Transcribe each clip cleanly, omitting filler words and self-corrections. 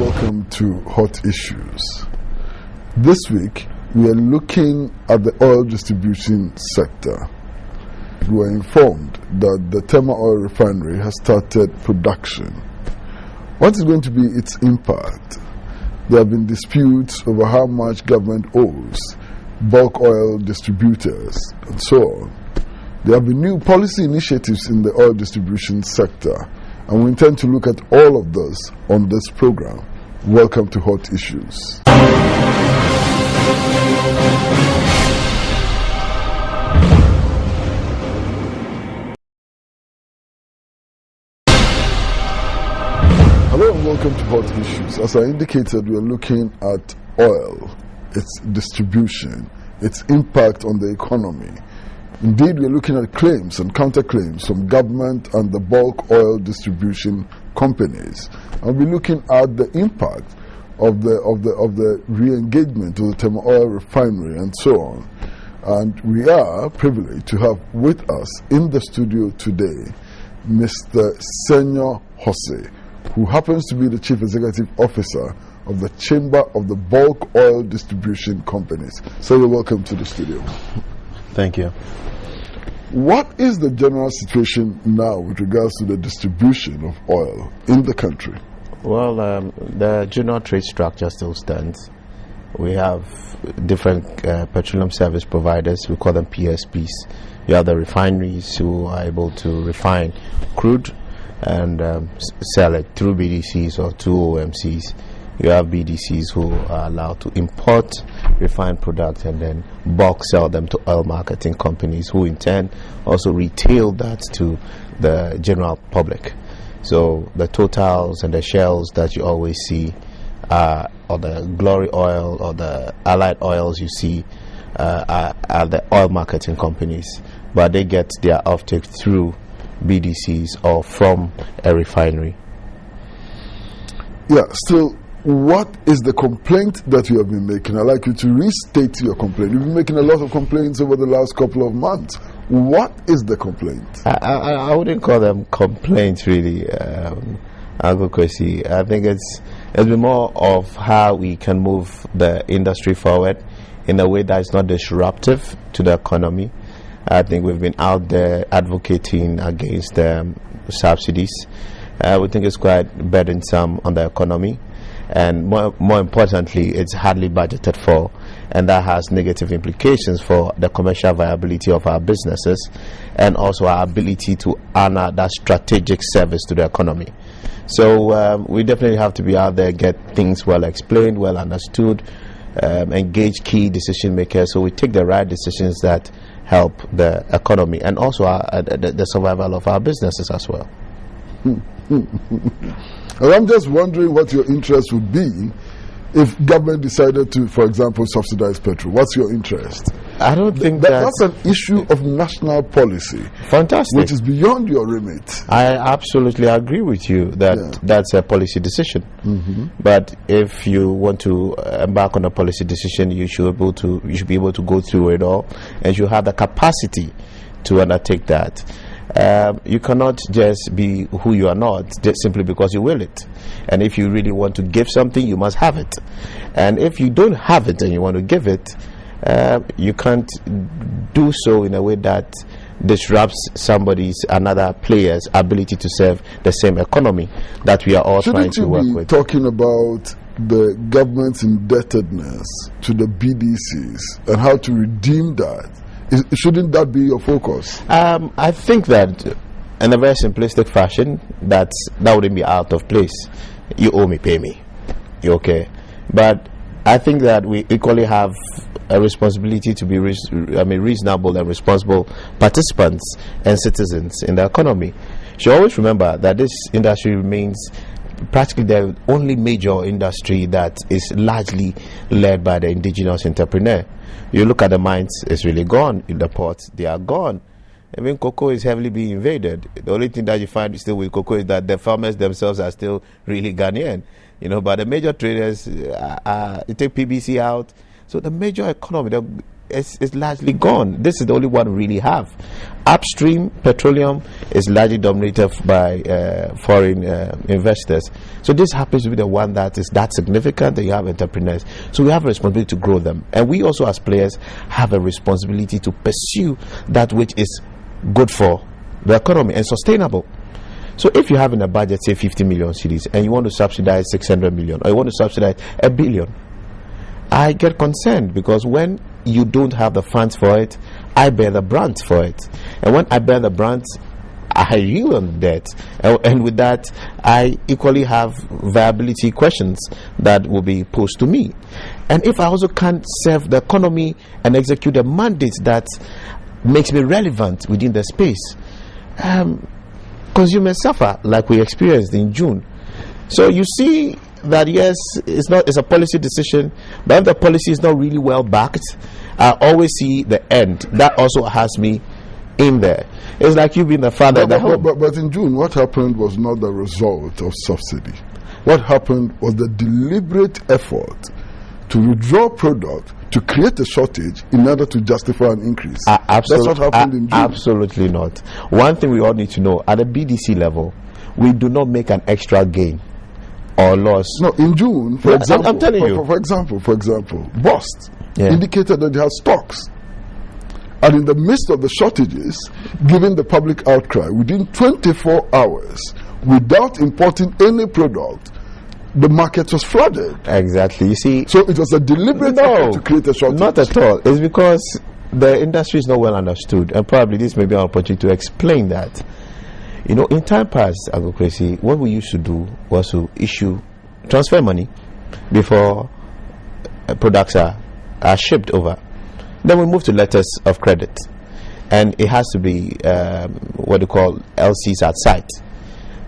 welcome to Hot Issues. This week, we are looking at the oil distribution sector. We were informed that the Tema oil refinery has started production. What is going to be its impact? There have been disputes over how much government owes bulk oil distributors and so on. There have been new policy initiatives in the oil distribution sector, and we intend to look at all of this on this program. Welcome to Hot Issues. Hello and welcome to Hot Issues. As I indicated, we are looking at oil, its distribution, its impact on the economy. Indeed, we are looking at claims and counterclaims from government and the bulk oil distribution companies. And we're looking at the impact of the re-engagement of the Tema oil refinery and so on. And we are privileged to have with us in the studio today Mr Senyo Hosi, who happens to be the Chief Executive Officer of the Chamber of the Bulk Oil Distribution Companies. So you're welcome to the studio. Thank you. What is the general situation now with regards to the distribution of oil in the country? Well, the general trade structure still stands. We have different petroleum service providers. We call them PSPs. You have the refineries who are able to refine crude and sell it through BDCs or through OMCs. You have BDCs who are allowed to import refined products and then bulk sell them to oil marketing companies who in turn also retail that to the general public. So the Totals and the Shells that you always see, or the Glory Oil or the Allied Oils you see are the oil marketing companies, but they get their offtake through BDCs or from a refinery. Yeah, still, what is the complaint that you have been making? I'd like you to restate your complaint. You've been making a lot of complaints over the last couple of months. What is the complaint? I wouldn't call them complaints, really, Kwesi. I think it's been more of how we can move the industry forward in a way that is not disruptive to the economy. I think we've been out there advocating against subsidies. We think it's quite burdensome on the economy, and more importantly, it's hardly budgeted for, and that has negative implications for the commercial viability of our businesses and also our ability to honor that strategic service to the economy. So we definitely have to be out there, get things well explained, well understood, engage key decision makers so we take the right decisions that help the economy and also the survival of our businesses as well. Well, I'm just wondering what your interest would be if government decided to, for example, subsidize petrol. What's your interest? I don't think that's an issue of national policy. Fantastic. Which is beyond your remit. I absolutely agree with you that that's a policy decision. But if you want to embark on a policy decision, you should be able to go through it all, and you have the capacity to undertake that. You cannot just be who you are not just simply because you will it. And if you really want to give something, you must have it. And if you don't have it and you want to give it, you can't do so in a way that disrupts another player's ability to serve the same economy that we are all trying to work with. Talking about the government's indebtedness to the BDCs and how to redeem that. Shouldn't that be your focus? I think that in a very simplistic fashion, that wouldn't be out of place. You owe me, pay me. You okay? But I think that we equally have a responsibility to be reasonable and responsible participants and citizens in the economy. You should always remember that this industry remains practically the only major industry that is largely led by the indigenous entrepreneur. You look at the mines, it's really gone. In the ports, they are gone. Even cocoa is heavily being invaded. The only thing that you find still with cocoa is that the farmers themselves are still really Ghanaian. But the major traders, you take PBC out. So the major economy, the is largely gone. This is the only one we really have. Upstream petroleum is largely dominated by foreign investors. So this happens to be the one that is that significant that you have entrepreneurs. So we have a responsibility to grow them. And we also as players have a responsibility to pursue that which is good for the economy and sustainable. So if you have in a budget, say 50 million cedis, and you want to subsidize 600 million, or you want to subsidize 1 billion, I get concerned, because when you don't have the funds for it, I bear the brunt for it. And when I bear the brunt, I yield on debt. And with that, I equally have viability questions that will be posed to me. And if I also can't serve the economy and execute a mandate that makes me relevant within the space, consumers suffer, like we experienced in June. So you see that yes, it's a policy decision, but if the policy is not really well backed, I always see the end. That also has me in there. It's like you being the father at the home. But in June, what happened was not the result of subsidy. What happened was the deliberate effort to withdraw product to create a shortage in order to justify an increase. That's what happened in June. Absolutely not. One thing we all need to know, at the BDC level, we do not make an extra gain or loss. No, in June, for example, I'm telling you. For example, Bust indicated that they had stocks. And in the midst of the shortages, given the public outcry, within 24 hours, without importing any product, the market was flooded. Exactly. You see, so it was a deliberate effort to create a shortage. Not at all. It's because the industry is not well understood, and probably this may be an opportunity to explain that. You know, in time past, Agocracy, what we used to do was to transfer money before products are shipped over. Then we moved to letters of credit, and it has to be what they call LCs at site.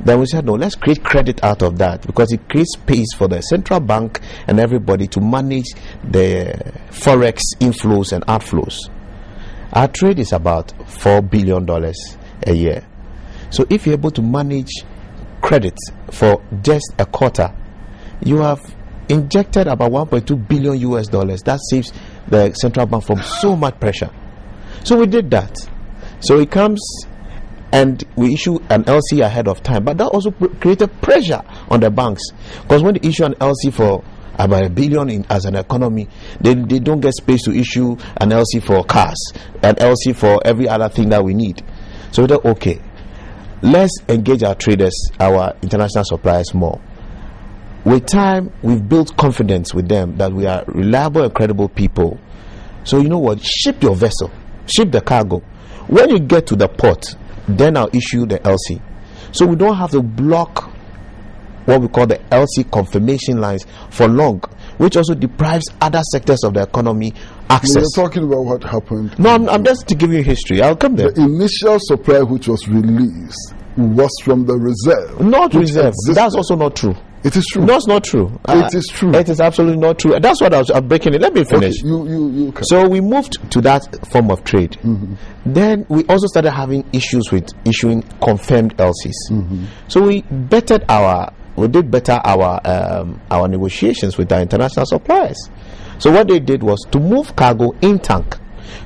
Then we said, no, let's create credit out of that, because it creates space for the central bank and everybody to manage the forex inflows and outflows. Our trade is about $4 billion a year. So if you're able to manage credit for just a quarter, you have injected about $1.2 billion US. That saves the central bank from so much pressure. So we did that. So it comes and we issue an LC ahead of time, but that also created pressure on the banks, because when they issue an LC for about $1 billion as an economy, they don't get space to issue an LC for cars, an LC for every other thing that we need. So we thought, okay, let's engage our traders, our international suppliers more. With time, we've built confidence with them that we are reliable and credible people. So you know what? Ship your vessel, ship the cargo. When you get to the port, then I'll issue the LC. So we don't have to block what we call the LC confirmation lines for long, which also deprives other sectors of the economy access. You're talking about what happened. No, I'm just to give you history. I'll come there. The initial supply which was released was from the reserve. Not reserve. That's also not true. It is true. No, it's not true. It is true. It is absolutely not true. That's what I was breaking it. Let me finish. Okay, you so we moved to that form of trade. Then we also started having issues with issuing confirmed LCs. So we did better our negotiations with our international suppliers. So what they did was to move cargo in tank.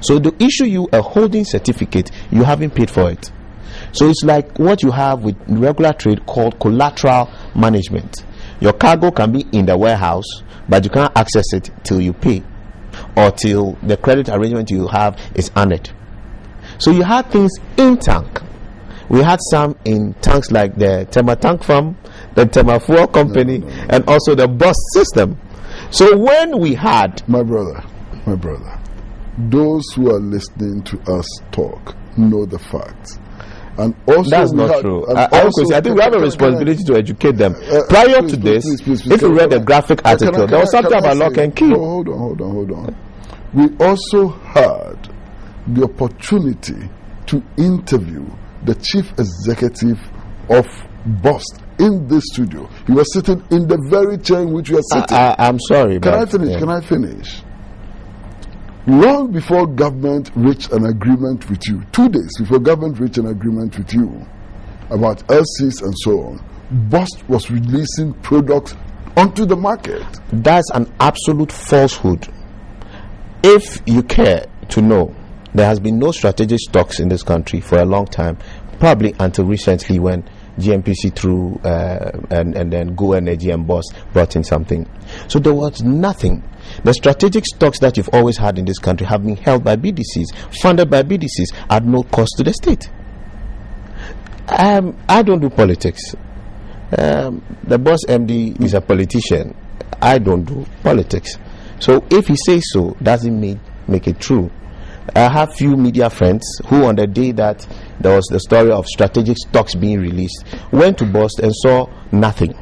So to issue you a holding certificate, you haven't paid for it. So it's like what you have with regular trade called collateral management. Your cargo can be in the warehouse, but you can't access it till you pay, or till the credit arrangement you have is honored. So you had things in tank. We had some in tanks like the Tema Tank Farm, the Tema Fuel Company, and also the bus system. So when we had... My brother, those who are listening to us talk know the facts. And also that's not true. I think we have a responsibility to educate them. Prior to this, if you read the graphic article, there was something about lock and key. Hold on. We also had the opportunity to interview the chief executive of Bust in this studio. He was sitting in the very chair in which we are sitting. I'm sorry. Can I finish? Long before government reached an agreement with you, 2 days before government reached an agreement with you about LCs and so on, Bust was releasing products onto the market. That's an absolute falsehood. If you care, to know, there has been no strategic stocks in this country for a long time, probably until recently when GMPC through and then Go Energy and Boss brought in something. So there was nothing. The strategic stocks that you've always had in this country have been held by BDCs, funded by BDCs at no cost to the state. I don't do politics. The boss MD is a politician. I don't do politics. So if he says so, doesn't make it true. I have few media friends who, on the day that there was the story of strategic stocks being released, went to Boston and saw nothing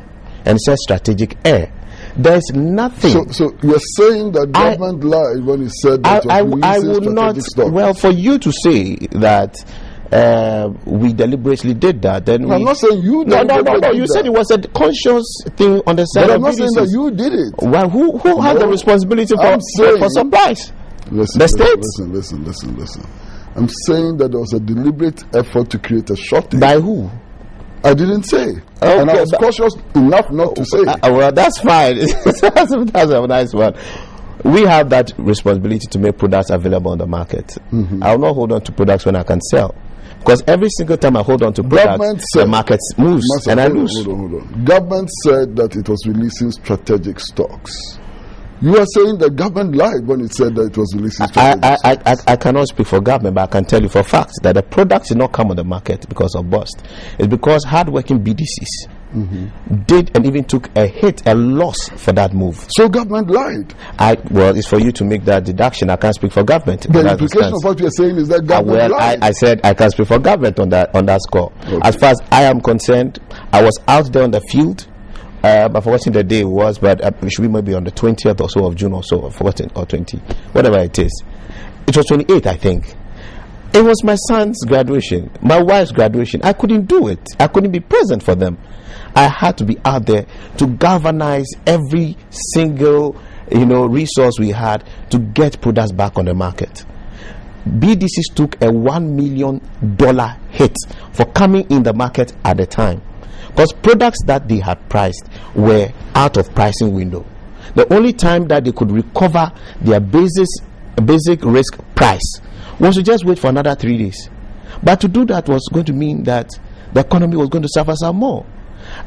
and said strategic air. There's nothing. So you're saying that government lied when it said that I would not. Stocks. Well, for you to say that we deliberately did that, then I'm not saying you did. No. You said it was a conscious thing on the side. But I'm not saying that you did it. Well, who has the responsibility for supplies? Listen, the state. Listen. I'm saying that there was a deliberate effort to create a shortage. By who? I didn't say. Okay, and I was cautious enough not to say. Well, that's fine. that's a nice one. We have that responsibility to make products available on the market. I will not hold on to products when I can sell. Because every single time I hold on to products, the market moves and I lose. Hold on. Government said that it was releasing strategic stocks. You are saying that government lied when it said that it was releasing strategic stocks. I cannot speak for government, but I can tell you for facts that the products did not come on the market because of bust. It's because hardworking BDCs did and even took a loss for that move. So government lied. Well, it's for you to make that deduction. I can't speak for government. The implication of what you're saying is that government lied. I said I can't speak for government on that score. Okay. As far as I am concerned, I was out there on the field. I've forgotten the day it was, but it should be maybe on the 20th or so of June or so. I've forgotten, or 20, whatever it is. It was 28, I think. It was my son's graduation, my wife's graduation. I couldn't do it. I couldn't be present for them. I had to be out there to galvanize every single, resource we had to get products back on the market. BDCs took a $1 million hit for coming in the market at the time. Because products that they had priced were out of pricing window. The only time that they could recover their basic risk price was to just wait for another 3 days. But to do that was going to mean that the economy was going to suffer some more.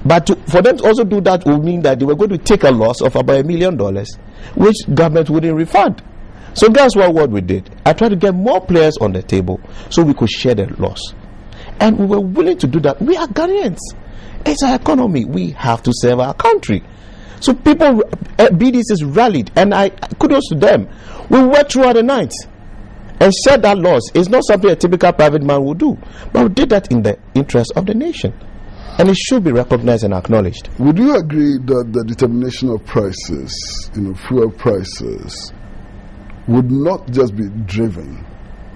But for them to also do that would mean that they were going to take a loss of about $1 million, which government wouldn't refund. So guess what we did? I tried to get more players on the table so we could share the loss. And we were willing to do that. We are Ghanaians. It's our economy. We have to serve our country. So people, BDCs rallied, and I kudos to them. We worked throughout the night and shared that loss. It's not something a typical private man would do, but we did that in the interest of the nation, and it should be recognized and acknowledged. Would you agree that the determination of prices, fuel prices, would not just be driven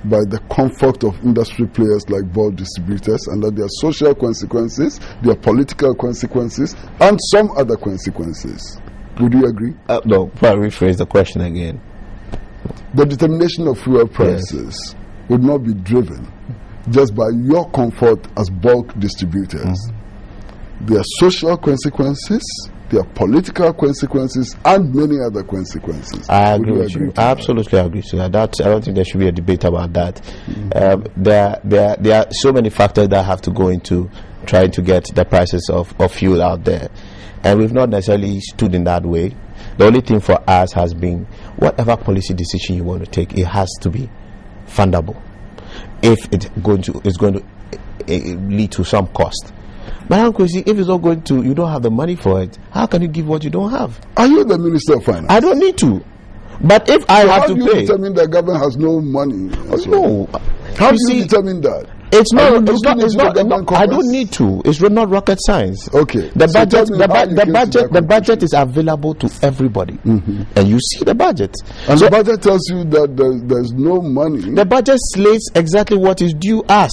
by the comfort of industry players like bulk distributors, and that there are social consequences, there are political consequences, and some other consequences? Would you agree? No, probably rephrase the question again. The determination of fuel prices would not be driven just by your comfort as bulk distributors. There are social consequences, there are political consequences, and many other consequences. I agree with you. I absolutely agree with you. I don't think there should be a debate about that. There are so many factors that have to go into trying to get the prices of fuel out there, and we've not necessarily stood in that way. The only thing for us has been whatever policy decision you want to take, it has to be fundable. If it's going to lead to some cost. But Uncle, if it's not going to, you don't have the money for it, how can you give what you don't have? Are you the Minister of Finance? I don't need to. But if I have to pay... How do you determine that government has no money? No. How do you determine that? It's not. I don't need to. It's not rocket science. Okay. The budget is available to everybody, and you see the budget. And the budget tells you that there's no money. The budget slates exactly what is due us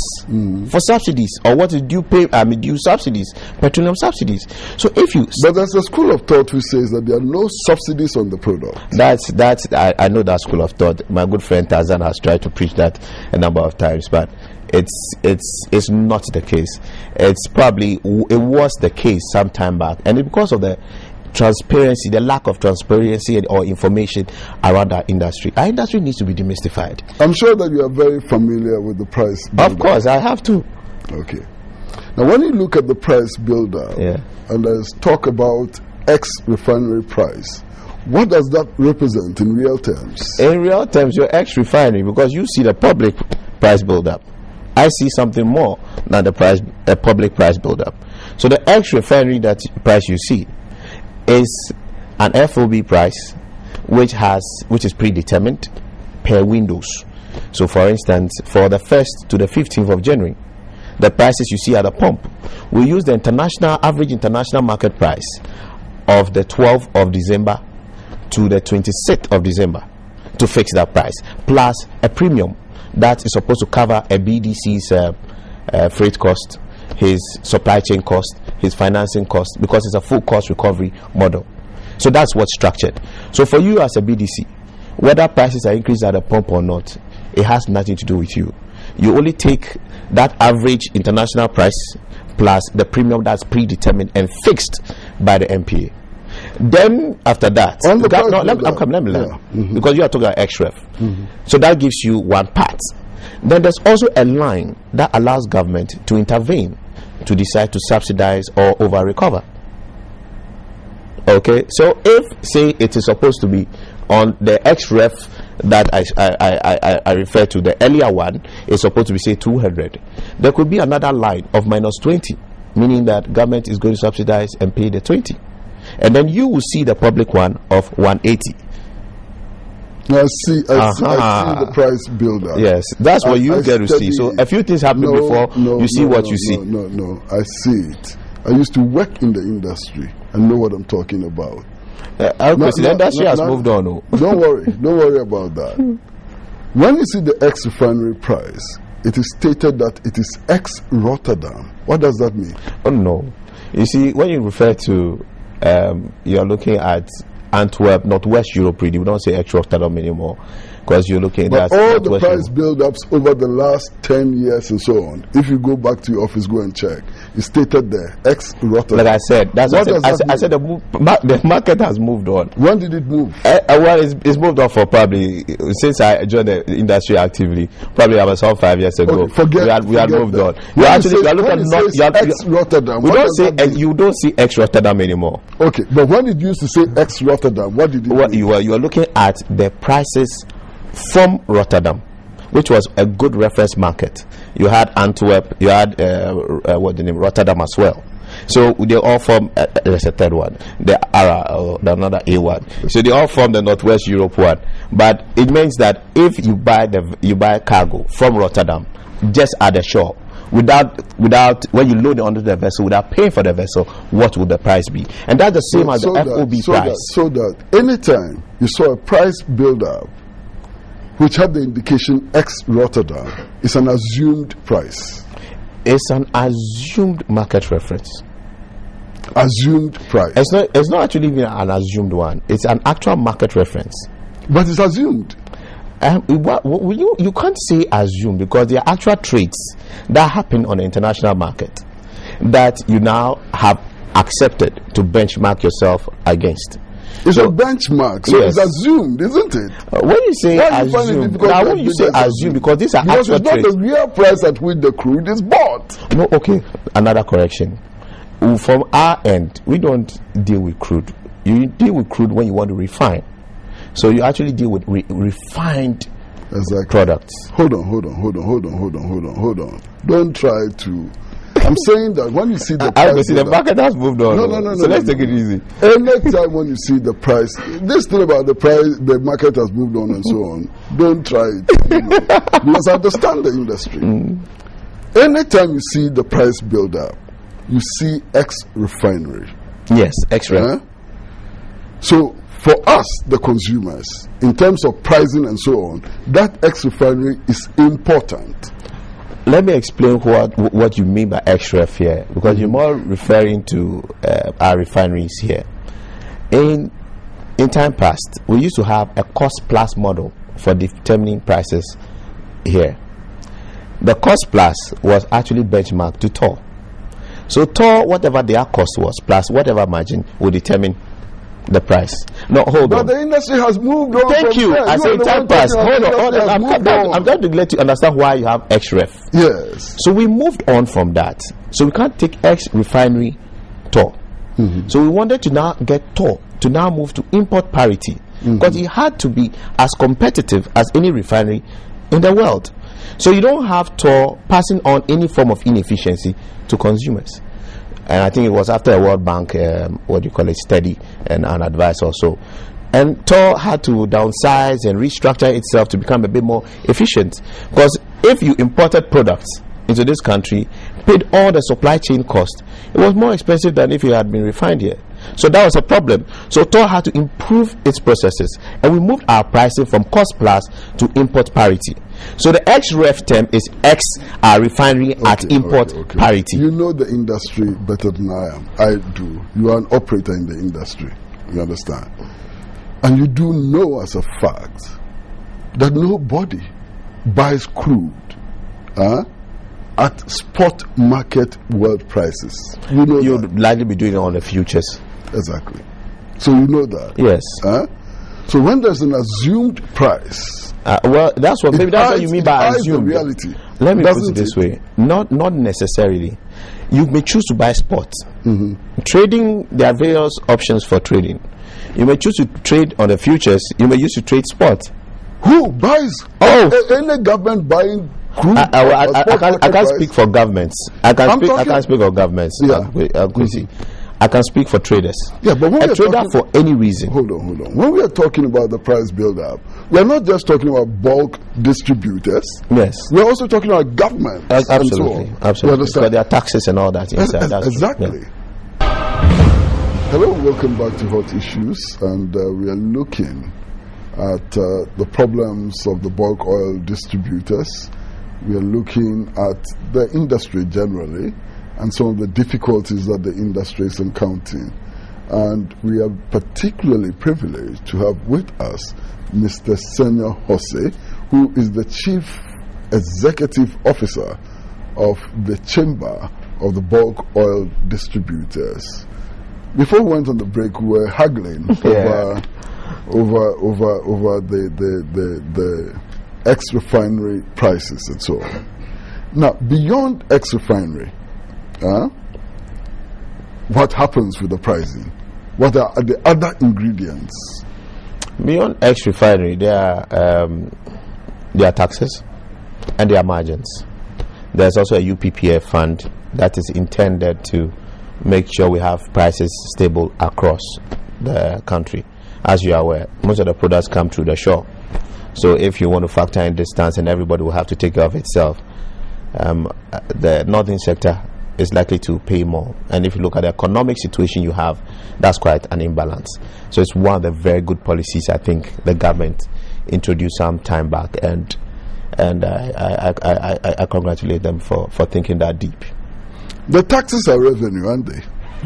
for subsidies, or what is due due subsidies, petroleum subsidies. So if you, but there's a school of thought which says that there are no subsidies on the product. I know that school of thought. My good friend Tarzan has tried to preach that a number of times, but it's not the case. It was the case some time back, and because of the transparency, the lack of transparency or information around our industry. Our industry needs to be demystified. I'm sure that you are very familiar with the price buildup. Of course, I have to. Okay. Now, when you look at the price buildup, and there's talk about ex-refinery price, what does that represent in real terms? In real terms, your ex-refinery, because you see the public price buildup. I see something more than the public price buildup. So the ex-refinery that price you see is an FOB price which is predetermined per windows. So for instance, for the 1st to the 15th of January, the prices you see at the pump, we use the average international market price of the 12th of December to the 26th of December to fix that price, plus a premium that is supposed to cover a BDC's freight cost, his supply chain cost, his financing cost, because it's a full cost recovery model. So that's what's structured. So for you as a BDC, whether prices are increased at the pump or not, it has nothing to do with you. You only take that average international price plus the premium that's predetermined and fixed by the MPA. Then after that, let me learn, because you are talking about XREF. So that gives you one part. Then there's also a line that allows government to intervene to decide to subsidize or over recover. Okay, so if say it is supposed to be on the XREF that I refer to, the earlier one is supposed to be say 200, there could be another line of minus 20, meaning that government is going to subsidize and pay the 20, and then you will see the public one of 180. I see the price buildup. Yes, that's what you get to see. So a few things happen before you see what you see. No, I see it. I used to work in the industry and know what I'm talking about. The industry has moved on. Don't worry about that. When you see the ex-refinery price, it is stated that it is ex-Rotterdam. What does that mean? Oh no. You see, when you refer to, you're looking at Antwerp, Northwest Europe, really, we don't say ex-Rotterdam anymore, because you're looking at all the price build-ups over the last 10 years and so on. If you go back to your office, go and check. It's stated there, ex-Rotterdam. Like I said, that's what I said. The market has moved on. When did it move? Well, it's moved on for probably since I joined the industry actively. Probably about 5 years ago. Okay, we had moved on. You don't see ex-Rotterdam anymore. Okay, but when did you used to say ex-Rotterdam? What did it mean? You are looking at the prices from Rotterdam, which was a good reference market. You had Antwerp, you had Rotterdam as well. So they all form. There's a third one, the ARA, the another A one. So they all form the Northwest Europe one. But it means that if you buy cargo from Rotterdam, just at the shore, without when you load it onto the vessel, without paying for the vessel, what would the price be? And that's the same as the FOB price. So that anytime you saw a price build-up which had the indication ex-Rotterdam, it's an assumed price. It's an assumed market reference. Assumed price. It's not actually even an assumed one. It's an actual market reference. But it's assumed. You can't say assumed, because there are actual trades that happen on the international market that you now have accepted to benchmark yourself against. It's a benchmark, so yes. It's assumed, isn't it? When you say assume, when you say assume, because these are actual trades. Because it's not the real price at which the crude is bought. No, okay. Another correction. From our end, we don't deal with crude. You deal with crude when you want to refine. So you actually deal with refined products. Hold on. Don't try to. I'm saying that when you see the price, the market has moved on. No. So let's take it easy. Next time when you see the price, this thing about the price, the market has moved on and so on. Don't try it, because I understand the industry. Anytime you see the price build up, you see ex-refinery. Yes, ex-refinery. So for us, the consumers, in terms of pricing and so on, that ex-refinery is important. Let me explain what you mean by ex-ref here, because you're more referring to our refineries here. In time past, we used to have a cost plus model for determining prices here. The cost plus was actually benchmarked to TOR. So TOR, whatever their cost was, plus whatever margin, will determine the price. No, hold but on. But the industry has moved on. Thank you. I say time pass. Hold on. I'm going to let you understand why you have ex-ref. Yes. So we moved on from that. So we can't take ex-refinery TOR. So we wanted to now get TOR to now move to import parity, because it had to be as competitive as any refinery in the world. So you don't have TOR passing on any form of inefficiency to consumers. And I think it was after a World Bank, study and an advice or so. And TOR had to downsize and restructure itself to become a bit more efficient. Because if you imported products into this country, paid all the supply chain cost, it was more expensive than if it had been refined here. So that was a problem. So TOR had to improve its processes, and we moved our pricing from cost plus to import parity. So the ex-ref term is refinery at import parity. You know the industry better than I am. I do. You are an operator in the industry. You understand? And you do know as a fact that nobody buys crude at spot market world prices. You know you'd likely be doing it on the futures. Exactly. So you know that. Yes. So when there's an assumed price, well, that's what you mean by assumed. Reality. Let me put it this way: not necessarily. You may choose to buy spot. Trading, there are various options for trading. You may choose to trade on the futures. You may use to trade spot. Who buys? Any government buying crude? I can't speak for governments. I can't speak for governments. I can speak for traders. Yeah, but a trader for any reason. Hold on. When we are talking about the price build-up, we are not just talking about bulk distributors. Yes. We are also talking about government. Absolutely. Because there are taxes and all that inside. Exactly. Hello, welcome back to Hot Issues, and we are looking at the problems of the bulk oil distributors. We are looking at the industry generally, and some of the difficulties that the industry is encountering. And we are particularly privileged to have with us Mr. Senyo Hosi, who is the Chief Executive Officer of the Chamber of the Bulk Oil Distributors. Before we went on the break, we were haggling over the ex-refinery prices and so on. Now, beyond ex-refinery, what happens with the pricing? What are the other ingredients? Beyond ex-refinery, there are taxes and there are margins. There's also a UPPF fund that is intended to make sure we have prices stable across the country. As you are aware, most of the products come through the shore. So if you want to factor in distance, and everybody will have to take care of itself, the northern sector is likely to pay more. And if you look at the economic situation you have, that's quite an imbalance. So it's one of the very good policies I think the government introduced some time back, and I congratulate them for thinking that deep. The taxes are revenue, aren't they?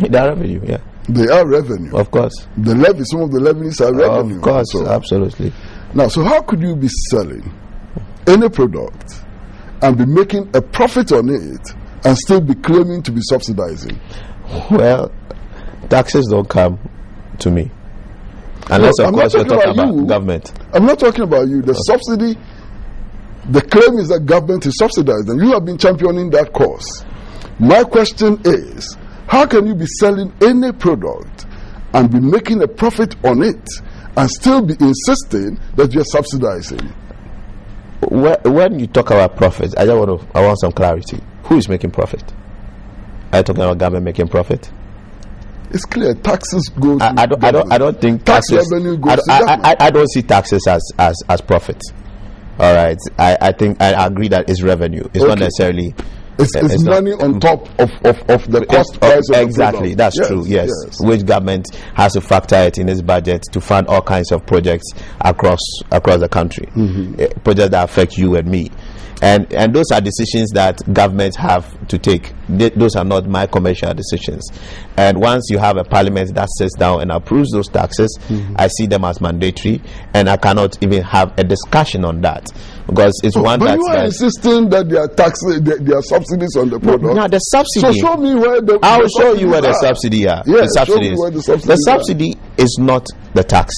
They are revenue, yeah. They are revenue. Of course. The levy, some of the levies are revenue. Of course, absolutely. Now, so how could you be selling any product and be making a profit on it and still be claiming to be subsidizing? Well, taxes don't come to me. Unless, of course, you're talking about government. I'm not talking about you. The subsidy, the claim is that government is subsidized, and you have been championing that cause. My question is, how can you be selling any product and be making a profit on it and still be insisting that you're subsidizing? When you talk about profits, I want some clarity. Who is making profit? Are you talking about government making profit? It's clear taxes go. I don't think tax revenue goes to government. I don't see taxes as profit. All right, I think I agree that it's revenue. It's not necessarily. It's money on top of the cost price of exactly, that's true, yes. Which government has to factor it in its budget to fund all kinds of projects across the country. Projects that affect you and me. and those are decisions that governments have to take. Those are not my commercial decisions. And once you have a parliament that sits down and approves those taxes, I see them as mandatory, and I cannot even have a discussion on that, because it's one but that. But you are insisting that there are taxes, there are subsidies on the product. No, the subsidy. So show me where the. I will show you where the subsidy are. Yeah, the subsidy show me where the subsidy. The subsidy is not the tax.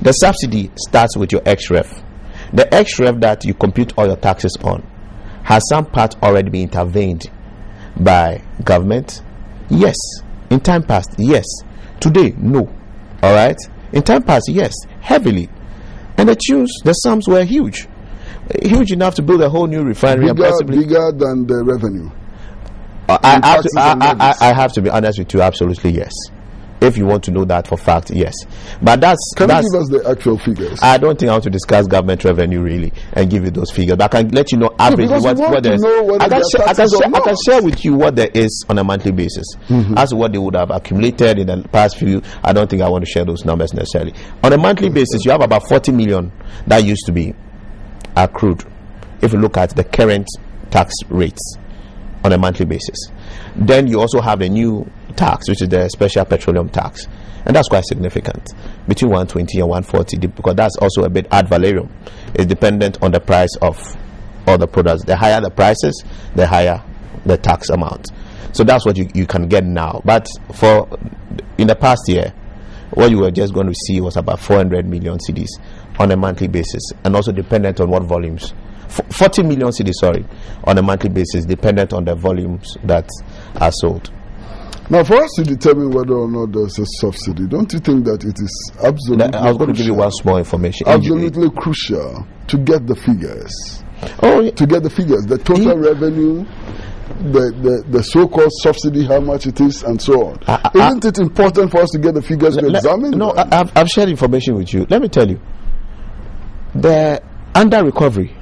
The subsidy starts with your ex-ref. The ex-ref that you compute all your taxes on has some part already been intervened by government. Yes. In time past, yes. Today, no. All right. In time past, yes, heavily. And the sums were huge enough to build a whole new refinery, and possibly bigger than the revenue. I have to be honest with you. Absolutely, yes. If you want to know that for fact, yes. But can you give us the actual figures? I don't think I want to discuss government revenue really and give you those figures. But I can let you know averagely what there is. I can share with you what there is on a monthly basis. As to what they would have accumulated in the past few. I don't think I want to share those numbers necessarily. On a monthly basis, you have about 40 million that used to be accrued. If you look at the current tax rates on a monthly basis, then you also have the new tax, which is the special petroleum tax, and that's quite significant, between 120 and 140, because that's also a bit ad valorem. It's dependent on the price of all the products. The higher the prices, the higher the tax amount. So that's what you can get now. But for in the past year, what you were just going to see was about 400 million cedis on a monthly basis, and also dependent on what volumes. 40 million cedis, sorry, on a monthly basis, dependent on the volumes that are sold. Now, for us to determine whether or not there's a subsidy, don't you think that it is absolutely I was going to give you one small information. Absolutely crucial to get the figures. To get the figures, the total revenue, the so-called subsidy, how much it is, and so on. Isn't it important for us to get the figures to examine? No, I've shared information with you. Let me tell you. The under recovery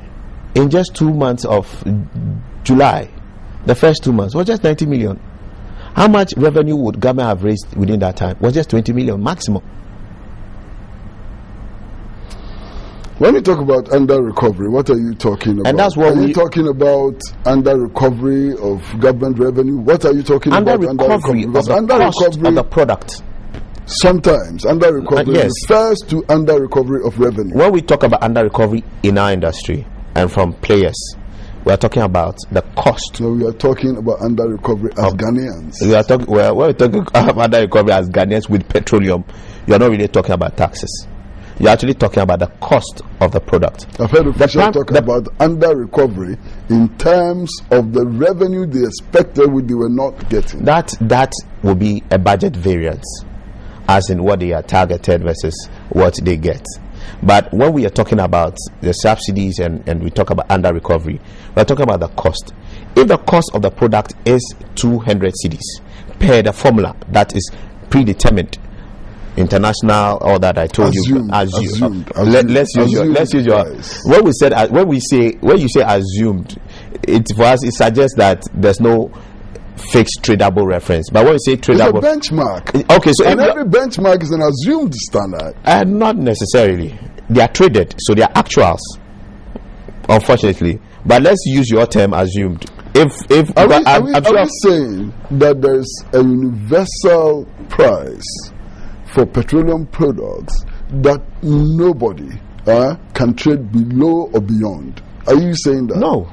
in just 2 months of July, the first 2 months, was just 90 million. How much revenue would government have raised within that time? Was just 20 million maximum. When you talk about under recovery, what are you talking about? And that's what are you talking about under recovery of government revenue? What are you talking about? Under recovery of the product. Sometimes under recovery refers to under recovery of revenue. When we talk about under recovery in our industry and from players, we are talking about the cost. So we are talking about under recovery as Ghanaians. We are talking. When we're talking about under recovery as Ghanaians with petroleum, you are not really talking about taxes. You're actually talking about the cost of the product. I've heard officials talk about under recovery in terms of the revenue they expected they were not getting. That will be a budget variance, as in what they are targeted versus what they get. But when we are talking about the subsidies and we talk about under recovery, we're talking about the cost. If the cost of the product is 200 cedis per the formula that is predetermined, international, all that I told you, assumed. Let's use your. When you say assumed, it for us it suggests that there's no fixed tradable reference. But when you say tradable, it's a benchmark. Okay, so every benchmark is an assumed standard. Not necessarily. They are traded, so they are actuals. Unfortunately, but let's use your term assumed. Are we saying that there is a universal price for petroleum products that nobody can trade below or beyond? Are you saying that? No.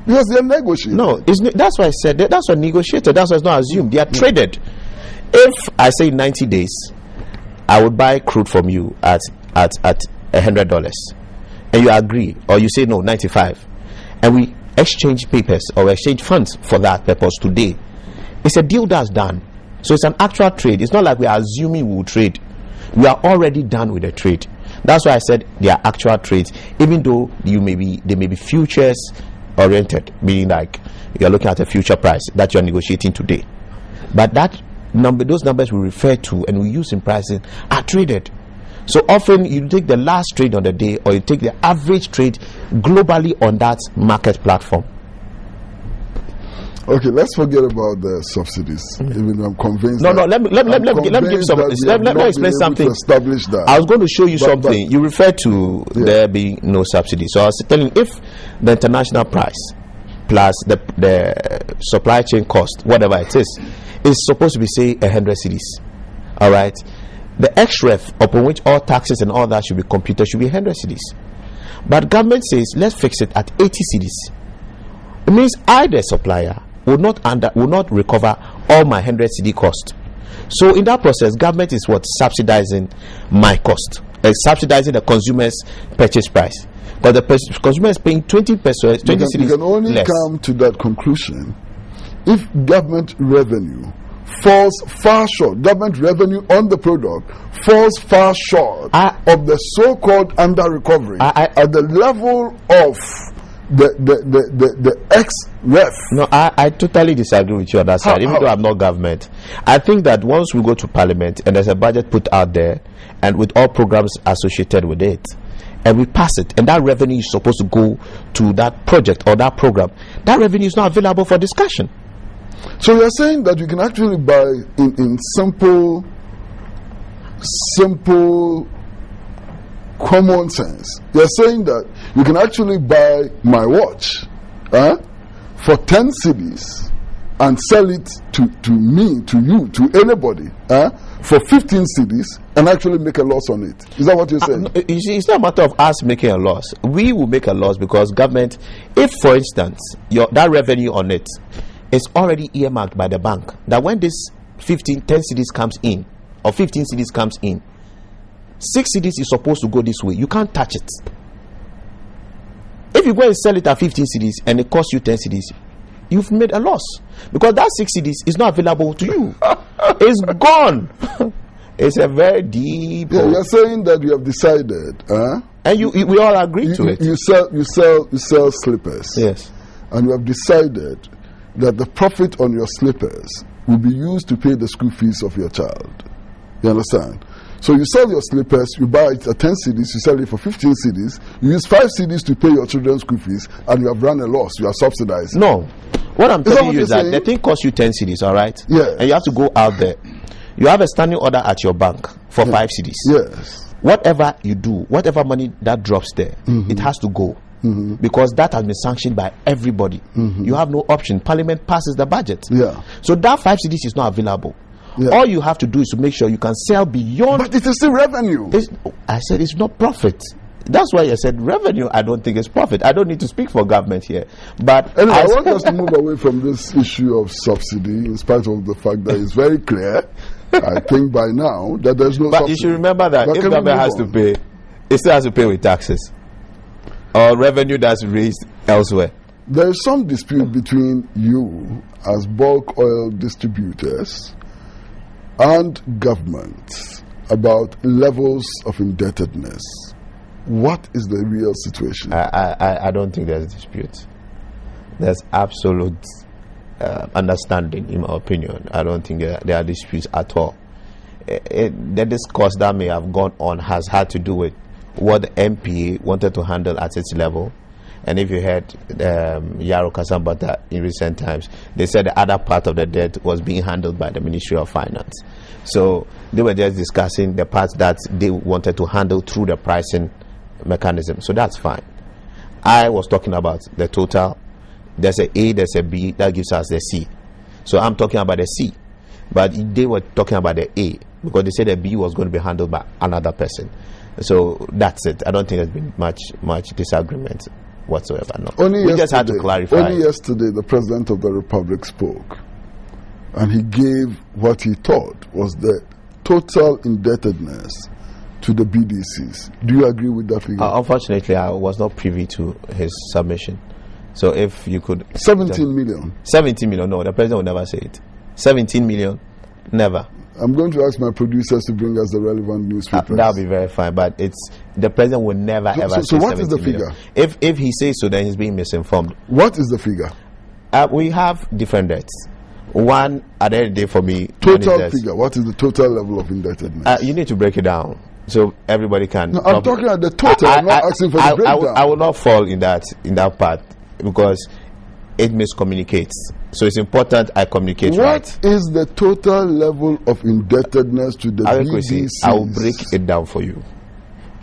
Because they are negotiated. No, that's why I said that's what negotiated. That's why it's not assumed. They are traded. If I say 90 days, I would buy crude from you at $100, and you agree, or you say no, 95, and we exchange papers or exchange funds for that purpose today. It's a deal that's done. So it's an actual trade. It's not like we are assuming we will trade. We are already done with the trade. That's why I said they are actual trades, even though they may be futures oriented, meaning like you're looking at a future price that you're negotiating today. But those numbers we refer to and we use in pricing are traded. So often you take the last trade on the day, or you take the average trade globally on that market platform. Okay, let's forget about the subsidies. Even though I'm convinced. No, let me give some. Let me explain something. Establish that. I was going to show you something. You referred to there being no subsidy. So I was telling you, if the international price plus the supply chain cost, whatever it is supposed to be say 100 cedis. All right. The XREF upon which all taxes and all that should be computed should be 100 cedis. But government says let's fix it at 80 cedis. It means I, the supplier, will not recover all my 100 cedi cost. So in that process, government is subsidizing my cost, subsidizing the consumer's purchase price. But the consumer is paying 20 pesos, 20 cedis. You can only less. Come to that conclusion if government revenue falls far short. Government revenue on the product falls far short of the so-called under recovery at the level of the ex-ref. No, I totally disagree with you on that side, even though I'm not government. I think that once we go to parliament and there's a budget put out there and with all programs associated with it, and we pass it, and that revenue is supposed to go to that project or that program, that revenue is not available for discussion. So you're saying that you can actually buy in simple common sense. You're saying that you can actually buy my watch for 10 cedis and sell it to me, to you, to anybody for 15 cedis and actually make a loss on it. Is that what you're saying? You see, it's not a matter of us making a loss. We will make a loss because government, if for instance that revenue on it is already earmarked by the bank, that when this 10 cedis comes in or 15 cedis comes in, 6 cedis is supposed to go this way. You can't touch it. If you go and sell it at 15 cedis and it costs you 10 cedis, you've made a loss because that 6 cedis is not available to you. It's gone. It's a very deep. Yeah, you're saying that you have decided, and we all agree to it. You sell slippers. Yes, and you have decided that the profit on your slippers will be used to pay the school fees of your child. You understand? So you sell your slippers, you buy it at 10 cedis, you sell it for 15 cedis, you use 5 cedis to pay your children's school fees, and you have run a loss. You are subsidizing. No. What I'm telling you is that the thing costs you 10 cedis, all right? Yeah. And you have to go out there. You have a standing order at your bank for 5 cedis. Yes. Whatever you do, whatever money that drops there, it has to go. Because that has been sanctioned by everybody. You have no option. Parliament passes the budget. Yeah. So that 5 cedis is not available. Yeah. All you have to do is to make sure you can sell beyond. But it is still revenue. I said it's not profit. That's why I said revenue. I don't think it's profit. I don't need to speak for government here. But anyway, I want us to move away from this issue of subsidy, in spite of the fact that it's very clear, I think by now, that there's no. But subsidy. You should remember that if government has to pay, it still has to pay with taxes or revenue that's raised elsewhere. There is some dispute between you as bulk oil distributors and government about levels of indebtedness. What is the real situation? I don't think there's a dispute. There's absolute understanding, in my opinion. I don't think there are disputes at all. The discourse that may have gone on has had to do with what the MPA wanted to handle at its level. And if you heard Yaro Kasambata in recent times, they said the other part of the debt was being handled by the Ministry of Finance. So they were just discussing the parts that they wanted to handle through the pricing mechanism. So that's fine. I was talking about the total. There's a A, there's a B, that gives us the C. So I'm talking about the C. But they were talking about the A because they said the B was going to be handled by another person. So that's it. I don't think there's been much disagreement whatsoever. No. We just had to clarify. Only yesterday the President of the Republic spoke and he gave what he thought was the total indebtedness to the BDCs. Do you agree with that figure? Unfortunately, I was not privy to his submission. So if you could... 17 million. 17 million, no, the President would never say it. 17 million, never. I'm going to ask my producers to bring us the relevant newspapers. That'll be very fine, but the President would never ever say 17 million. So what is the figure? If he says so, then he's being misinformed. What is the figure? We have different debts. One, at the end of the day for me... Total figure. What is the total level of indebtedness? You need to break it down so everybody can... No, I'm talking about the total. I'm not asking for the breakdown. I will not fall in that part because it miscommunicates. So it's important I communicate right. What is the total level of indebtedness to the BDCs? I will break it down for you.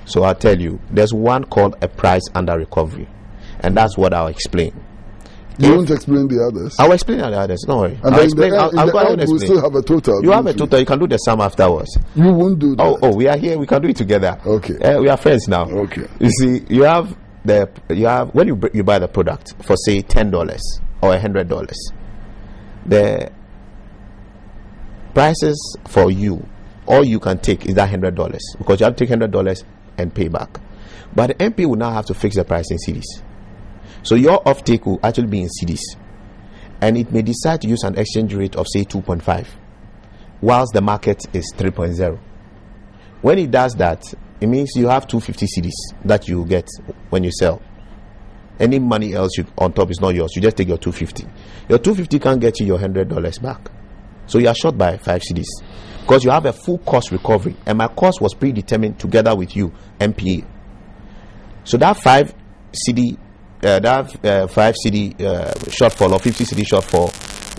So I'll tell you. There's one called a price under recovery, and that's what I'll explain. You won't explain the others. I'll explain the others. Don't worry. And I'll explain. I'll go ahead and explain. We'll still have a total. You have a total. You can do the sum afterwards. You won't do that. Oh, we are here. We can do it together. Okay. We are friends now. Okay. You see, you have when you buy the product for say $10 or $100, the prices for you, all you can take is that $100 because you have to take $100 and pay back. But the MP will now have to fix the price in cedis. So your offtake will actually be in cedis, and it may decide to use an exchange rate of say 2.5, whilst the market is 3.0. When it does that, it means you have 250 cedis that you get when you sell. Any money else on top is not yours. You just take your 250. Your 250 can't get you your $100 back. So you are short by 5 cedis because you have a full cost recovery, and my cost was predetermined together with you, MPA. So that 5 cedi shortfall or 50 cedi shortfall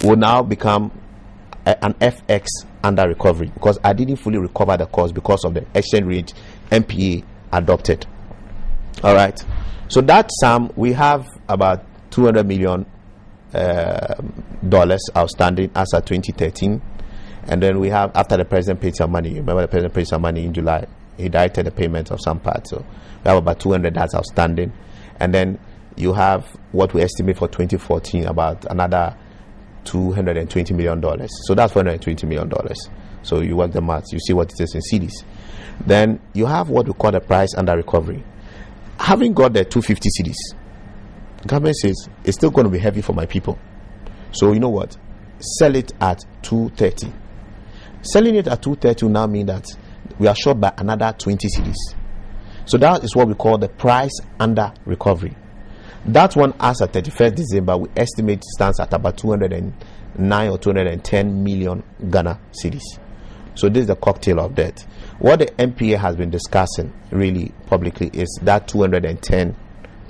will now become an FX under recovery because I didn't fully recover the cost because of the exchange rate MPA adopted. All right. So that sum, we have about $200 million outstanding as of 2013, and then we have, after the president paid some money, remember the president paid some money in July, he directed the payment of some part, so we have about 200 that's outstanding. And then you have what we estimate for 2014, about another $220 million. So that's $420 million. So you work the maths, you see what it is in cedis. Then you have what we call the price under recovery. Having got the 250 cedis, government says it's still going to be heavy for my people. So you know what? Sell it at 230. Selling it at 230 will now mean that we are short by another 20 cedis. So that is what we call the price under recovery. That one, as at 31st December, we estimate stands at about 209 or 210 million Ghana cedis. So this is the cocktail of debt. What the MPA has been discussing really publicly is that 210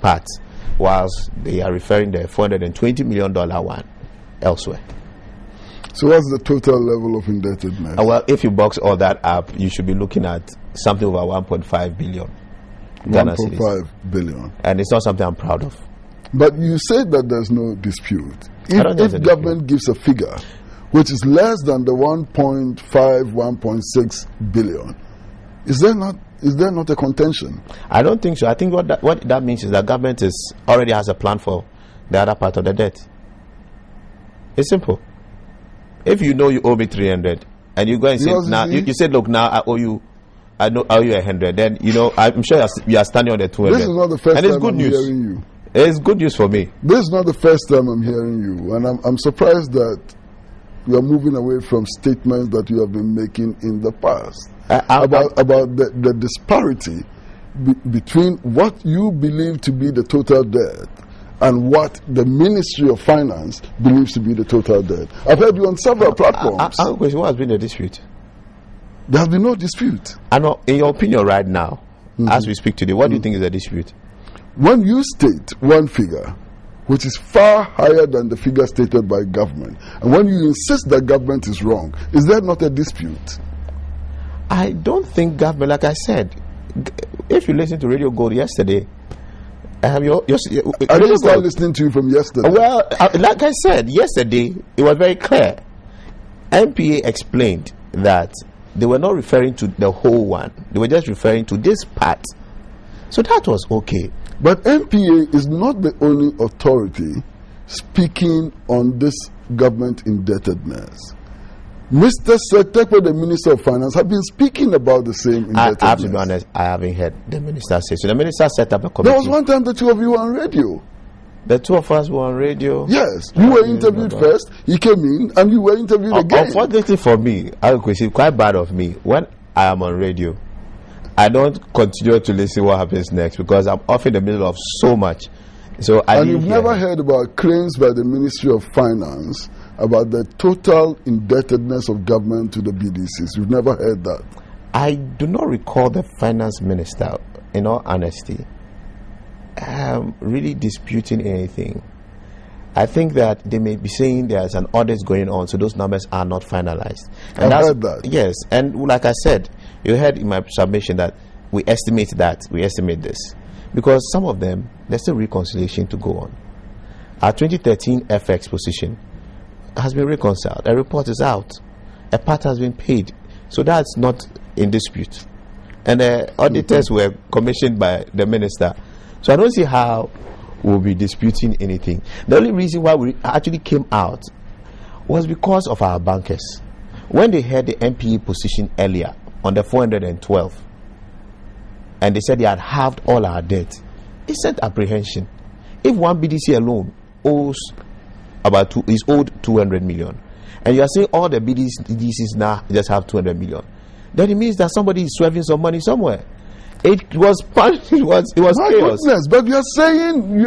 parts, whilst they are referring the $420 million one elsewhere. So what's the total level of indebtedness? Well, if you box all that up, you should be looking at something over 1.5 billion. 1.5 billion. And it's not something I'm proud of. But you said that there's no dispute. If government gives a figure which is less than the 1.5, 1.6 billion, is there not a contention? I don't think so. I think what that means is that government already has a plan for the other part of the debt. It's simple. If you know you owe me 300 and you go and say now you said, look, now I owe you 100, then I'm sure you are standing on the 200. This is not the first time I'm hearing you. It's good news for me. This is not the first time I'm hearing you, and I'm surprised that you are moving away from statements that you have been making in the past about the disparity between what you believe to be the total debt and what the Ministry of Finance believes to be the total debt. I've heard you on several platforms. What has been the dispute? There has been no dispute. I know, in your opinion right now, as we speak today, what do you think is the dispute? When you state one figure, which is far higher than the figure stated by government, and when you insist that government is wrong, is there not a dispute? I don't think government, like I said, if you listen to Radio Gold yesterday, I didn't start listening to you from yesterday. Well, like I said, yesterday, it was very clear. MPA explained that they were not referring to the whole one. They were just referring to this part. So that was okay. But MPA is not the only authority speaking on this government indebtedness. Mr. Sektekwe, the Minister of Finance, have been speaking about the same indebtedness. I have to be honest, I haven't heard the minister say. So the minister set up a committee. There was one time the two of you were on radio. The two of us were on radio. Yes, you were interviewed first. He came in, and you were interviewed again. Unfortunately for me, it's quite bad of me. When I am on radio, I don't continue to listen what happens next because I'm off in the middle of so much. So and you've never heard about claims by the Ministry of Finance about the total indebtedness of government to the BDCs. You've never heard that? I do not recall the finance minister, in all honesty, really disputing anything. I think that they may be saying there's an audit going on, so those numbers are not finalized. And I heard that. Yes, and like I said, you heard in my submission that we estimate this. Because some of them, there's still reconciliation to go on. Our 2013 FX position has been reconciled. A report is out. A part has been paid. So that's not in dispute. And the auditors were commissioned by the minister. So I don't see how we'll be disputing anything. The only reason why we actually came out was because of our bankers. When they heard the MPA position earlier on the 412, and they said they had halved all our debt, it sent apprehension. If one BDC alone owed 200 million, and you are saying all the BDCs now just have 200 million, then it means that somebody is swerving some money somewhere. It was chaos. Goodness, but you're saying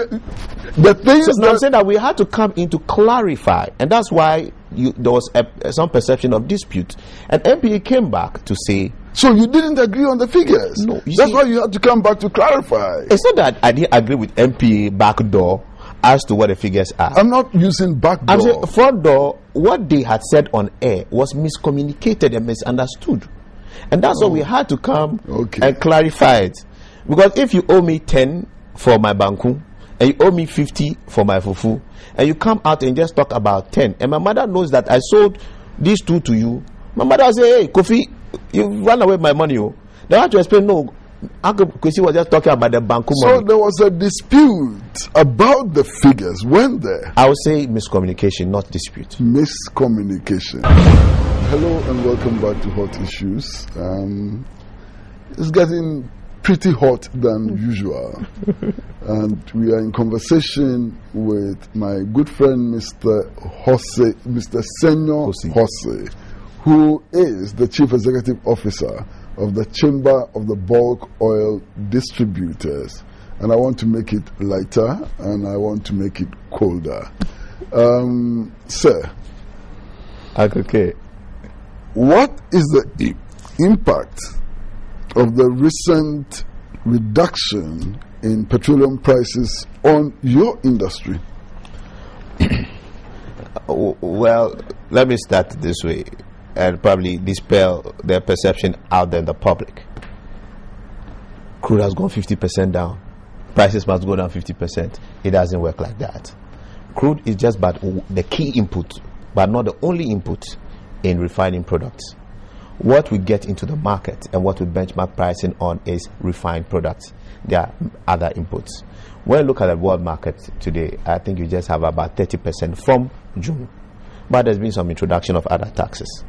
the things. So I'm saying that we had to come in to clarify, and that's why there was some perception of dispute. And MPA came back to say. So you didn't agree on the figures. No, that's why you had to come back to clarify. It's not that I didn't agree with MPA backdoor as to what the figures are. I'm not using backdoor. I'm saying front door. What they had said on air was miscommunicated and misunderstood. And that's why we had to come and clarify it. Because if you owe me 10 for my banku, and you owe me 50 for my fufu, and you come out and just talk about 10, and my mother knows that I sold these two to you, my mother will say, hey, Kofi, you run away with my money. Oh. They have to explain, no, Uncle Kofi was just talking about the banku money. So there was a dispute about the figures, weren't there? I would say miscommunication, not dispute. Miscommunication. Hello and welcome back to Hot Issues. It's getting pretty hot than usual. And we are in conversation with my good friend Mr. Hosi, Mr. Senyo Hosi, who is the Chief Executive Officer of the Chamber of the Bulk Oil Distributors. And I want to make it lighter and I want to make it colder. Sir. Okay. What is the impact of the recent reduction in petroleum prices on your industry? Well, let me start this way and probably dispel their perception out there in the public. Crude has gone 50% down. Prices must go down 50%. It doesn't work like that. Crude is just but the key input, but not the only input in refining products. What we get into the market and what we benchmark pricing on is refined products. There are other inputs. When you look at the world market today, I think you just have about 30% from June. But there's been some introduction of other taxes.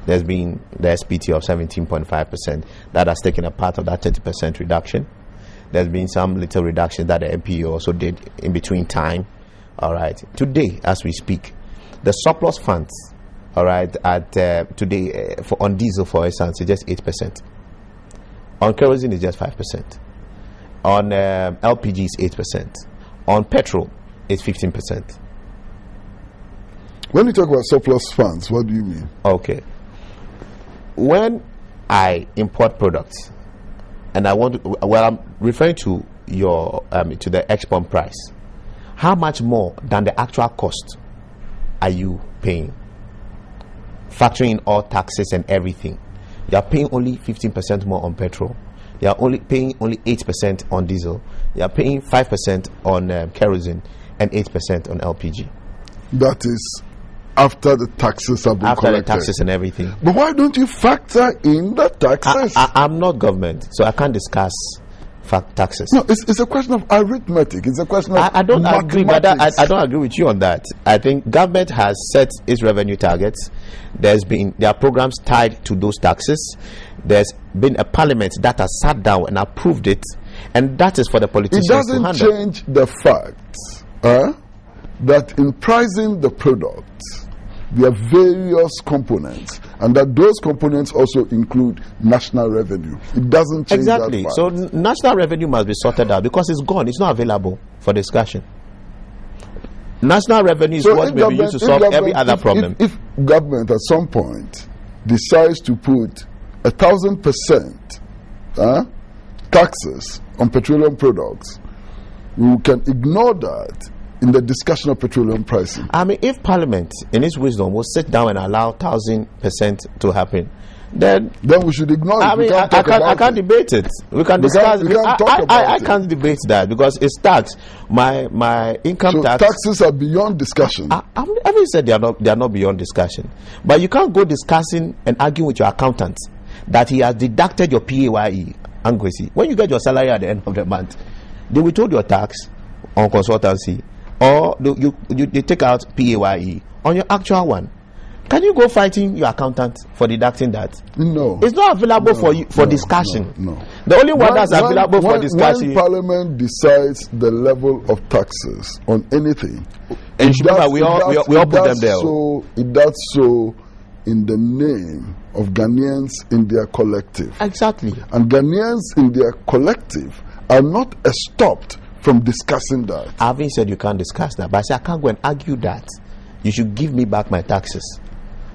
There's been the SPT of 17.5% that has taken a part of that 30% reduction. There's been some little reduction that the MPO also did in between time. All right. Today, as we speak, the surplus funds, all right, at today on diesel, for instance, is just 8%. On kerosene, is just 5%. On LPG, is 8%. On petrol, it's 15%. When you talk about surplus funds, what do you mean? Okay. When I import products, and I want to, well, I'm referring to your to the export price. How much more than the actual cost are you paying? Factoring in all taxes and everything, you are paying only 15% more on petrol. You are only paying only 8% on diesel. You are paying 5% on kerosene and 8% on LPG. That is after the taxes have been after collected. The taxes and everything. But why don't you factor in the taxes? I'm not government, so I can't discuss taxes. No, it's a question of arithmetic. It's a question of I don't agree, but I don't agree with you on that. I think government has set its revenue targets. There are programs tied to those taxes. There's been a parliament that has sat down and approved it, and that is for the politicians to handle. It doesn't change the fact that in pricing the products, there are various components, and that those components also include national revenue. It doesn't change exactly. that fact. So national revenue must be sorted out because it's gone. It's not available for discussion. National revenue is what may be used to solve every other problem. If government at some point decides to put 1,000% taxes on petroleum products, we can ignore that in the discussion of petroleum pricing? I mean, if Parliament, in its wisdom, will sit down and allow 1,000% to happen, then we should ignore it. I mean, I can't debate it. We can discuss. I can't debate that because it's tax. My income tax. Taxes are beyond discussion. I haven't said they are not beyond discussion, but you can't go discussing and arguing with your accountant that he has deducted your PAYE. When you get your salary at the end of the month, they withhold your tax on consultancy, or they take out PAYE on your actual one. Can you go fighting your accountant for deducting that? No. It's not available for you for discussion. No. The only one that's available for discussion. When Parliament decides the level of taxes on anything, and remember, we all put them there. So it does so in the name of Ghanaians in their collective. Exactly. And Ghanaians in their collective are not stopped from discussing that. I haven't said you can't discuss that, but I say I can't go and argue that. You should give me back my taxes.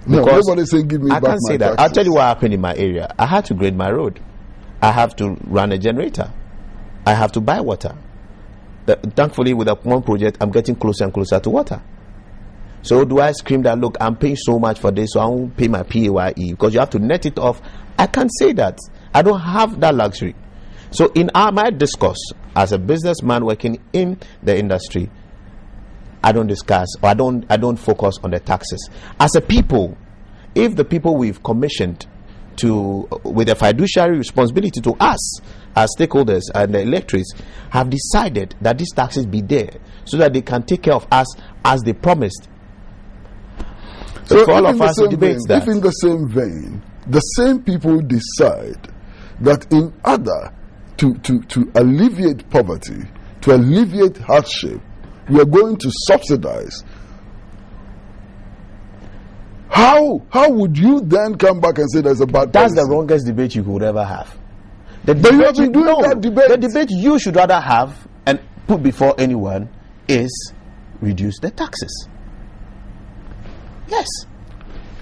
No, nobody's saying give me back my taxes. I can't say that. I'll tell you what happened in my area. I had to grade my road. I have to run a generator. I have to buy water. Thankfully, with that one project, I'm getting closer and closer to water. So do I scream that, look, I'm paying so much for this, so I won't pay my PAYE because you have to net it off? I can't say that. I don't have that luxury. So in my discourse, as a businessman working in the industry, I don't discuss, or I don't focus on the taxes. As a people, if the people we've commissioned with a fiduciary responsibility to us as stakeholders and the electorates have decided that these taxes be there so that they can take care of us as they promised. So for all of us to debate that. If in the same vein, the same people decide that in order to alleviate poverty, to alleviate hardship, we are going to subsidize. How would you then come back and say there's a bad That's policy? the wrongest debate you could ever have. But you have been doing that debate. The debate you should rather have and put before anyone is reduce the taxes. Yes.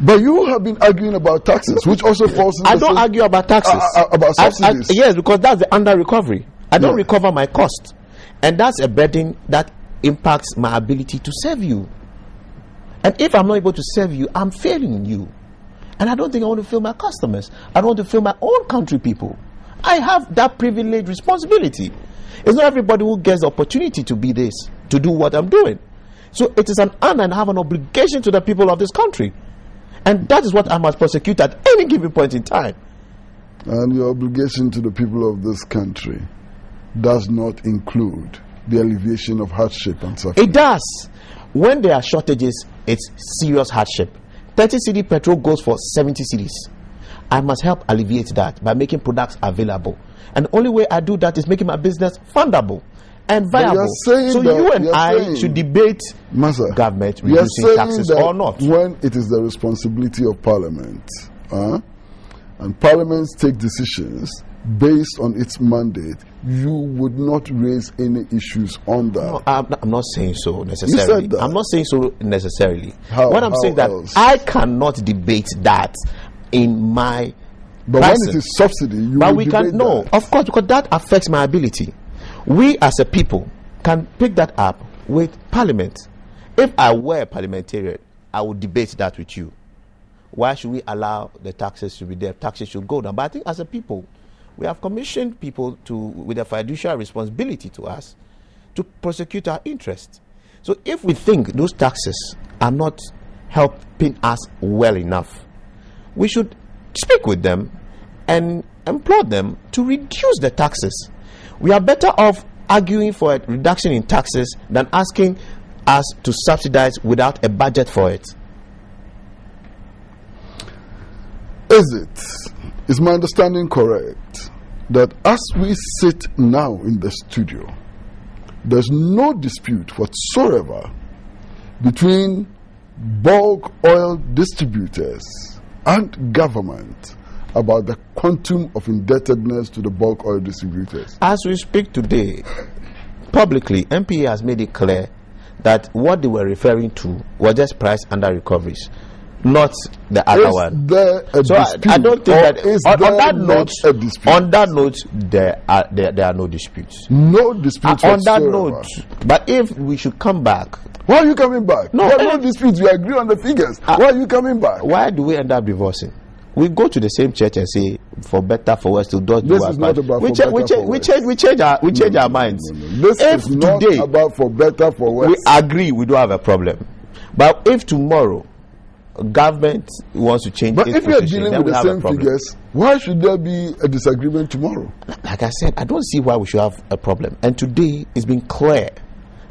But you have been arguing about taxes, which also falls into I don't argue about taxes. About subsidies. Yes, because that's the under recovery. I don't recover my cost. And that's a burden that impacts my ability to serve you. And if I'm not able to serve you, I'm failing you. And I don't think I want to fail my customers. I don't want to fail my own country people. I have that privileged responsibility. It's not everybody who gets the opportunity to be this, to do what I'm doing. So it is an honor and I have an obligation to the people of this country. And that is what I must prosecute at any given point in time. And your obligation to the people of this country does not include the alleviation of hardship and suffering. It does. When there are shortages, it's serious hardship. 30 cedi petrol goes for 70 cedis. I must help alleviate that by making products available. And the only way I do that is making my business fundable and viable. So you and I should debate government reducing taxes or not. When it is the responsibility of Parliament, and Parliaments take decisions based on its mandate, you would not raise any issues on that. No, I'm not saying so necessarily. You said that. I'm not saying so necessarily. What I'm saying else? that I cannot debate that in my But person. when it is subsidy, you but will we debate can no, that. of course, because that affects my ability. We as a people can pick that up with Parliament. If I were a parliamentarian, I would debate that with you. Why should we allow the taxes to be there? Taxes should go down. But I think as a people, we have commissioned people with a fiduciary responsibility to us to prosecute our interests. So if we think those taxes are not helping us well enough, we should speak with them and implore them to reduce the taxes. We are better off arguing for a reduction in taxes than asking us to subsidize without a budget for it. Is my understanding correct that as we sit now in the studio, there's no dispute whatsoever between bulk oil distributors and government about the quantum of indebtedness to the bulk oil distributors? As we speak today, publicly, MPA has made it clear that what they were referring to was just price under recoveries. not the other one. Is there a So dispute? I don't think that Is on there that not note, a dispute? on that note, there are no disputes. No dispute On that whatsoever. note, but if we should come back, Why are you coming back? No, There are no disputes. We agree on the figures. Why are you coming back? why do we end up divorcing? We go to the same church and say, for better, for worse, to do This our is not part. about We for change, we better, change, for we worse. change, we change our minds. This If is not today about for better, for worse. we agree, we don't have a problem. But if tomorrow government wants to change, But its if you are position, dealing then with we the have a same problem. figures, why should there be a disagreement tomorrow? Like I said, I don't see why we should have a problem. And today it's been clear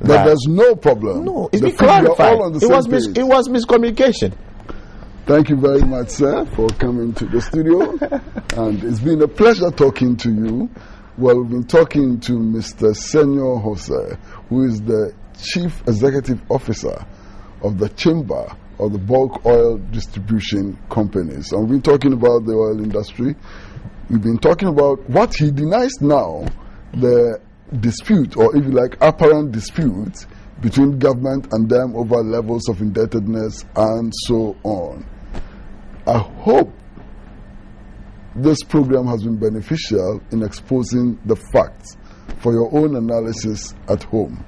That that there's no problem. no, it's The been figures are clarified. all on the It same was page. it was miscommunication. Thank you very much, sir, for coming to the studio. And it's been a pleasure talking to you. Well, we've been talking to Mr. Senyo Hosi, who is the Chief Executive Officer of the Chamber of the Bulk Oil Distribution Companies. And we've been talking about the oil industry. We've been talking about what he denies now, the dispute, or if you like, apparent dispute between government and them over levels of indebtedness and so on. I hope this program has been beneficial in exposing the facts for your own analysis at home.